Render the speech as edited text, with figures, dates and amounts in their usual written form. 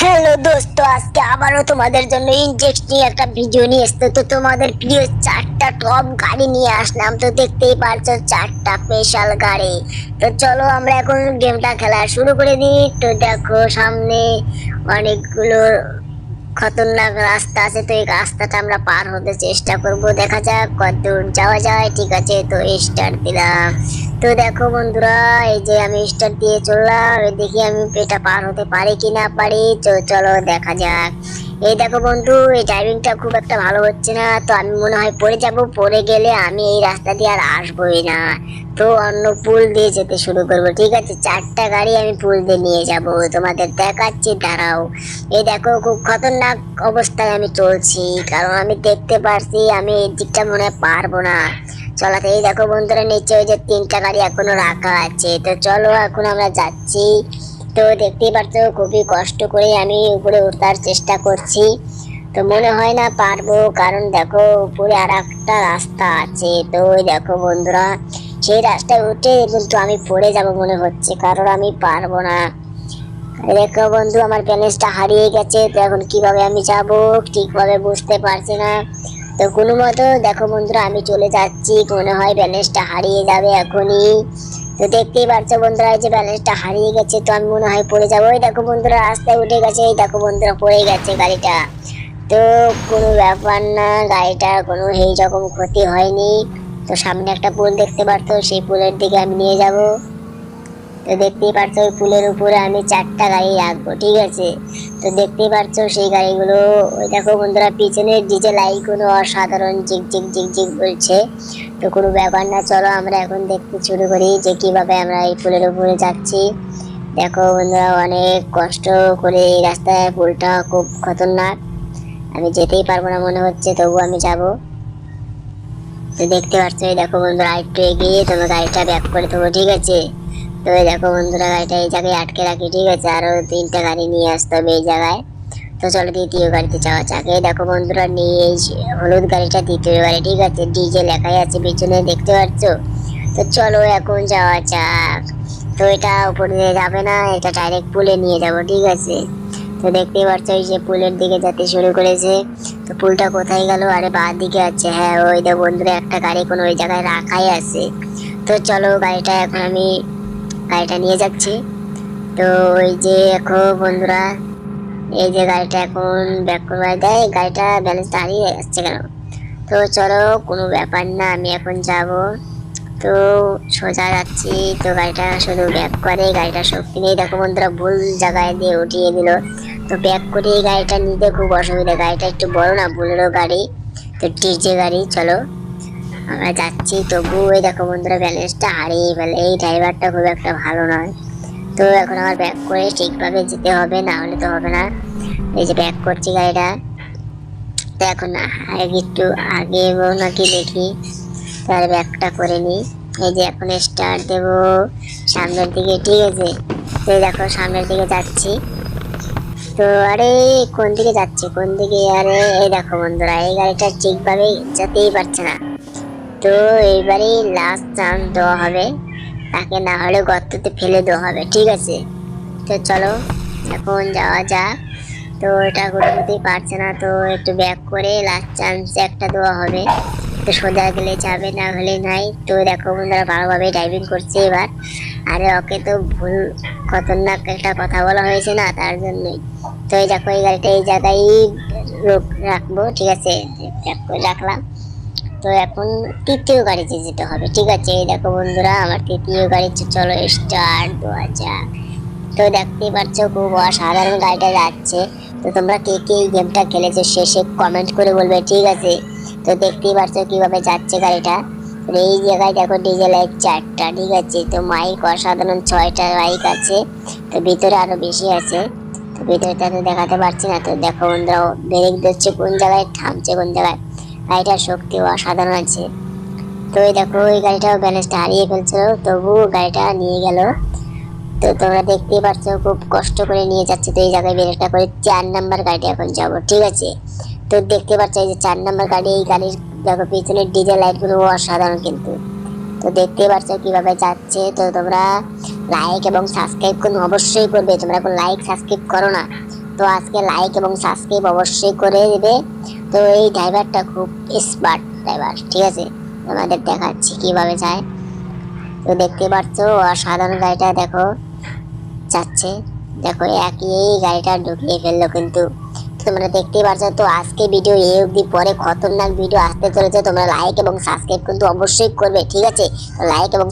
Hello দোস্ত, আজকে আবারও তোমাদের জন্য ইন্টারেস্টিং একটা ভিডিও নিয়ে এসেছে। তো তোমাদের প্রিয় চারটা টপ গাড়ি নিয়ে আসলাম। তো দেখতেই পারছো চারটা স্পেশাল গাড়ি। তো চলো আমরা এখন গেমটা খেলা শুরু করে দিই। তো দেখো সামনে অনেকগুলো খতরনাক রাস্তা আছে, তো এই রাস্তাটা আমরা পার হতে চেষ্টা করব। দেখা যাক কত দূর যাওয়া যায়। ঠিক আছে, তো স্টার্ট দিলাম। তো দেখো বন্ধুরা, এই যে আমি স্টার্ট দিয়ে চললাম, দেখি আমি এটা পার হতে পারি কি না পারি। তো চলো দেখা যাক। এই দেখো বন্ধু, এই ড্রাইভিংটা খুব একটা ভালো হচ্ছে না, তো আমি মনে হয় পড়ে যাব। পড়ে গেলে আমি এই রাস্তা দিয়ে আর আসবোই না, তো অন্য পুল দিয়ে যেতে শুরু করবো। ঠিক আছে, চারটা গাড়ি আমি পুল দিয়ে নিয়ে যাব, তোমাদের দেখাচ্ছি, দাঁড়াও। এই দেখো খুব খতরনাক অবস্থায় আমি চলছি, কারণ আমি দেখতে পারছি আমি এই দিকটা মনে হয় পারবো না চলাতে। এই দেখো বন্ধুরা, নিচে ওই যে তিনটা গাড়ি এখনো রাখা আছে। তো চলো এখন আমরা যাচ্ছি। তো দেখতেই পাচ্ছ খুবই কষ্ট করে আমি উপরে ওঠার চেষ্টা করছি, তো মনে হয় না পারবো, কারণ দেখো উপরে আর একটা রাস্তা আছে। তো ওই দেখো বন্ধুরা, সেই রাস্তায় উঠে কিন্তু আমি পড়ে যাব মনে হচ্ছে, কারণ আমি পারবো না। দেখো বন্ধু, আমার ব্যালেন্সটা হারিয়ে গেছে, তো এখন কিভাবে আমি যাব ঠিকভাবে বুঝতে পারছি না। তো কোনো মতো দেখো বন্ধুরা আমি চলে যাচ্ছি, মনে হয় ব্যালেন্সটা হারিয়ে যাবে এখনই। তো দেখতেই পাচ্ছ বন্ধুরা, এই যে ব্যালেন্সটা হারিয়ে গেছে, তো আমি মনে হয় পড়ে যাবো। ওই দেখো বন্ধুরা রাস্তায় উঠে গেছে, এই দেখো বন্ধুরা পড়ে গেছে গাড়িটা। তো কোনো ব্যাপার না, গাড়িটার কোনো এই রকম ক্ষতি হয়নি। তো সামনে একটা পুল দেখতে পারতো, সেই পুলের দিকে আমি নিয়ে যাব। তো দেখতেই পাচ্ছ ওই পুলের উপরে আমি চারটা গাড়ি রাখবো। ঠিক আছে, তো দেখতেই পাচ্ছ সেই গাড়িগুলো। ওই দেখো বন্ধুরা, পিছনের ডিজে লাইট গুলো অসাধারণ জিক জিক জিক জিক বলছে। তো কোনো ব্যাপার না, চলো আমরা এখন দেখতে শুরু করি যে কিভাবে আমরা এই পুলের উপরে যাচ্ছি। দেখো বন্ধুরা, অনেক কষ্ট করে এই রাস্তায়, পুলটা খুব খতরনাক, আমি যেতেই পারবো না মনে হচ্ছে, তবু আমি যাব। তো দেখতে পাচ্ছ এই দেখো বন্ধুরা, আরেকটু এগিয়ে তোমার গাড়িটা ব্যাক করে দেবো। ঠিক আছে, তো এই দেখো বন্ধুরা, গাড়িটা এই জায়গায় আটকে রাখি। ঠিক আছে, আরো তিনটা গাড়ি নিয়ে আসতে হবে এই জায়গায়। তো চলো দ্বিতীয় গাড়িতে যাওয়া যাক। এই দেখো বন্ধুরা, নিয়ে এই হলুদ গাড়িটা দ্বিতীয় গাড়ি। ঠিক আছে, ডিজে লেখাই আছে পিছনে, দেখতে পাচ্ছ। তো চলো এখন যাওয়া যাক। তো এটা উপরে দিয়ে যাবে না, এটা ডাইরেক্ট পুলে নিয়ে যাব। ঠিক আছে, তো দেখতেই পাচ্ছ এই যে পুলের দিকে যেতে শুরু করেছে। তো পুলটা কোথায় গেল? আরে বাঁ দিকে আছে। হ্যাঁ, ওই দেখো বন্ধুরা, একটা গাড়ি কোনো ওই জায়গায় রাখাই আছে। তো চলো গাড়িটা এখন আমি গাড়িটা নিয়ে যাচ্ছি। তো ওই যে এখন বন্ধুরা, এই যে গাড়িটা এখন ব্যাক করবার দেয়, গাড়িটা ব্যালেন্স হারিয়ে যাচ্ছে কেন? তো চলো কোনো ব্যাপার না, আমি এখন যাব। তো সোজা যাচ্ছি, তো গাড়িটা শুধু ব্যাক করে, গাড়িটা শক্তি নেই। দেখো বন্ধুরা, ভুল জায়গায় দিয়ে উঠিয়ে দিল। তো ব্যাক করে এই গাড়িটা নিতে খুব অসুবিধা, গাড়িটা একটু বড় না, বুলেরো গাড়ি, তো ডিজে গাড়ি। চলো আমরা যাচ্ছি, তবু ওই দেখো বন্ধুরা ব্যালেন্সটা হারিয়ে ফেলে, এই ড্রাইভারটা খুব একটা ভালো নয়। তো এখন আমার ব্যাক করে ঠিকভাবে যেতে হবে, না হলে তো হবে না। এই যে ব্যাক করছি গাড়িটা, তো এখন আগে একটু আগে নাকি দেখি, তার ব্যাকটা করে নিই। এই যে এখন স্টার্ট দেবো সামনের দিকে। ঠিক আছে, তো দেখো সামনের দিকে যাচ্ছি। তো আরে কোন দিকে যাচ্ছে, কোন দিকে? আরে এই দেখো বন্ধুরা, এই গাড়িটা ঠিকভাবে যেতেই পারছে না। তো এইবারই লাস্ট চান্স দেওয়া হবে তাকে, না হলে গর্ততে ফেলে দেওয়া হবে। ঠিক আছে, তো চলো এখন যাওয়া যাক। তো এটা কোনোমতেই পারছে না, তো একটু ব্যাক করে লাস্ট চান্স একটা দেওয়া হবে। তো সোজা গেলে যাবে, না হলে নাই। তো দেখো বন্ধুরা, ভালোভাবে ড্রাইভিং করছে এবার। আরে ওকে তো ভুল খতরনাক একটা কথা বলা হয়েছে না, তার জন্যই। তো এই দেখো এই গাড়িটা এই জায়গায় রাখবো। ঠিক আছে, ব্যাক করে রাখলাম। তো এখন তৃতীয় গাড়িতে যেতে হবে। ঠিক আছে, এই দেখো বন্ধুরা, আমার তৃতীয় গাড়িতে চলো স্টার্ট দেওয়া যাক। তো দেখতেই পাচ্ছ খুব অসাধারণ গাড়িটা যাচ্ছে। তো তোমরা কে কে এই গেমটা খেলেছো শেষে কমেন্ট করে বলবে। ঠিক আছে, তো দেখতেই পাচ্ছ কিভাবে যাচ্ছে গাড়িটা। এই জায়গায় দেখো ডিজেল লাইট চারটা। ঠিক আছে, তো মাইক অসাধারণ 6টা মাইক আছে, তো ভিতরে আরো বেশি আছে। তো ভিতরটা তো দেখাতে পারছি না। তো দেখো বন্ধুরা, ব্রেক দিচ্ছে কোন জায়গায়, থামছে কোন জায়গায়, গাড়িটার শক্তি অসাধারণ আছে। তো এই দেখো এই গাড়িটাও ব্যালেন্সটা হারিয়ে ফেলছিল, তবু গাড়িটা নিয়ে গেল। তো তোমরা দেখতেই পাচ্ছ খুব কষ্ট করে নিয়ে যাচ্ছে। তো এই জায়গায় ব্রেকটা করে 4 নাম্বার গাড়িটা এখন যাব। ঠিক আছে, তো দেখতে পাচ্ছ এই যে 4 নাম্বার গাড়ি, এই গাড়ির দেখো পিছনের ডিজেল লাইট গুলো অসাধারণ কিন্তু। তো দেখতেই পাচ্ছ কিভাবে যাচ্ছে। তো তোমরা লাইক এবং সাবস্ক্রাইব করুন, অবশ্যই করবে। তোমরা এখন লাইক সাবস্ক্রাইব করো না, তো আজকে লাইক এবং সাবস্ক্রাইব অবশ্যই করে দেবে। তো এই ড্রাইভারটা খুব স্মার্ট ড্রাইভার, ঠিক আছে, আমাদের দেখাচ্ছি কিভাবে যায়। তো দেখতে পাচ্ছ অসাধারণ গাড়িটা দেখো যাচ্ছে, দেখো একই এই গাড়িটা ঢুকিয়ে ফেললো কিন্তু। তোমরা দেখতেই পাচ্ছ। তো আজকে ভিডিও এই অবধি, পরে খতরনাক ভিডিও আসতে চলেছে। তোমরা লাইক এবং সাবস্ক্রাইব কিন্তু অবশ্যই করবে, ঠিক আছে? লাইক এবং